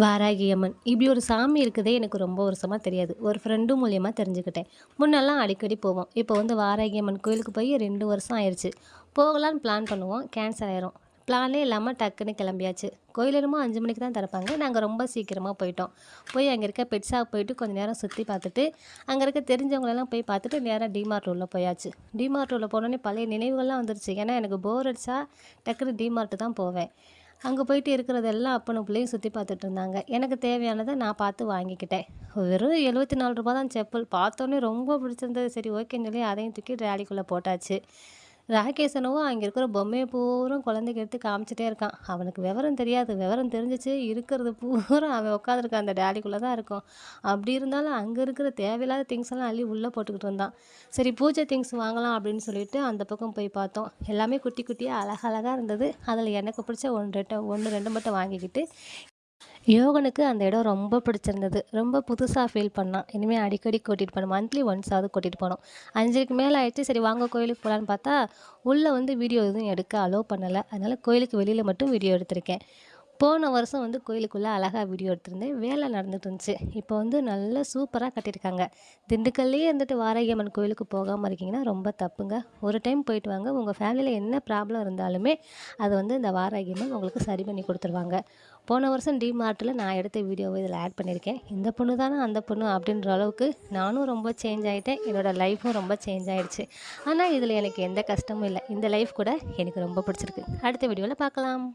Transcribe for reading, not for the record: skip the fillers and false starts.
வாராகி அம்மன் இப்படி ஒரு சாமி இருக்குதே எனக்கு ரொம்ப வருஷமாக தெரியாது. ஒரு ஃப்ரெண்டு மூலியமாக தெரிஞ்சுக்கிட்டேன். முன்னெல்லாம் அடிக்கடி போவோம். இப்போ வந்து வாராகி அம்மன் கோயிலுக்கு போய் 2 வருஷம் ஆயிடுச்சு. போகலான்னு பிளான் பண்ணுவோம், கேன்சல் ஆயிரும். பிளானே இல்லாமல் டக்குன்னு கிளம்பியாச்சு. கோயில் என்னமோ 5 மணிக்கு தான் திறப்பாங்க. நாங்கள் ரொம்ப சீக்கிரமாக போயிட்டோம். போய் அங்கே இருக்க பெட் ஷாப் போயிட்டு கொஞ்சம் நேரம் சுற்றி பார்த்துட்டு, அங்கே இருக்க தெரிஞ்சவங்களெல்லாம் போய் பார்த்துட்டு நேராக டிமார்ட் உள்ள போயாச்சு. டிமார்ட் உள்ள போனோடனே பழைய நினைவுகள்லாம் வந்துருச்சு. ஏன்னா எனக்கு போர் அடிச்சா டக்குன்னு டிமார்ட்டு தான் போவேன். அங்கே போயிட்டு இருக்கிறதெல்லாம் அப்பனும் பிள்ளையும் சுற்றி பார்த்துட்டு இருந்தாங்க. எனக்கு தேவையானதை நான் பார்த்து வாங்கிக்கிட்டேன். வெறும் ரூ. 74 தான் செப்பல். பார்த்தோன்னே ரொம்ப பிடிச்சிருந்தது. சரி ஓகேன்னு சொல்லி அதையும் தூக்கி ட்ராலிக்குள்ளே போட்டாச்சு. ராகேஷனவும் அங்கே இருக்கிற பொம்மையை பூரா குழந்தைக்கு எடுத்து காமிச்சிட்டே இருக்கான். அவனுக்கு விவரம் தெரியாது. விவரம் தெரிஞ்சிச்சு இருக்கிறது பூரா அவன் உட்காந்துருக்க அந்த டேலிக்குள்ளே தான் இருக்கும். அப்படி இருந்தாலும் அங்கே இருக்கிற தேவையில்லாத திங்ஸ் எல்லாம் அள்ளி உள்ளே போட்டுக்கிட்டு இருந்தான். சரி பூஜை திங்ஸ் வாங்கலாம் அப்படின்னு சொல்லிட்டு அந்த பக்கம் போய் பார்த்தோம். எல்லாமே குட்டி குட்டியாக அழகழகாக இருந்தது. அதில் எனக்கு பிடிச்ச 1 2 மட்டும் வாங்கிக்கிட்டு யோகனுக்கு அந்த இடம் ரொம்ப பிடிச்சிருந்தது. ரொம்ப புதுசாக ஃபீல் பண்ணான். இனிமேல் அடிக்கடி கூட்டிகிட்டு போகணும். மந்த்லி ஒன்ஸாவது கூட்டிகிட்டு போகணும். 5க்கு மேலே ஆயிடுச்சு. சரி வாங்க கோயிலுக்கு போகலான்னு பார்த்தா உள்ளே வந்து வீடியோ எதுவும் எடுக்க அலோவ் பண்ணலை. அதனால் கோயிலுக்கு வெளியில் மட்டும் வீடியோ எடுத்திருக்கேன். போன வருஷம் வந்து கோயிலுக்குள்ளே அழகாக வீடியோ எடுத்திருந்தேன். வேலை நடந்துட்டு இருந்துச்சு. இப்போ வந்து நல்லா சூப்பராக கட்டியிருக்காங்க. திண்டுக்கல்லையே இருந்துட்டு வாராகி அம்மன் கோயிலுக்கு போகாமல் இருக்கீங்கன்னா ரொம்ப தப்புங்க. ஒரு டைம் போயிட்டு வாங்க. உங்கள் ஃபேமிலியில் என்ன ப்ராப்ளம் இருந்தாலுமே அது வந்து இந்த வாராகி அம்மன் உங்களுக்கு சரி பண்ணி கொடுத்துருவாங்க. போன வருஷம் டிமார்ட்டில் நான் எடுத்த வீடியோவை இதில் ஆட் பண்ணியிருக்கேன். இந்த பொண்ணு தானே அந்த பொண்ணு அப்படின்ற அளவுக்கு நானும் ரொம்ப சேஞ்ச் ஆகிட்டேன். என்னோடய லைஃப்பும் ரொம்ப சேஞ்ச் ஆகிடுச்சு. ஆனால் இதில் எனக்கு எந்த கஷ்டமும் இல்லை. இந்த லைஃப் கூட எனக்கு ரொம்ப பிடிச்சிருக்கு. அடுத்த வீடியோவில் பார்க்கலாம்.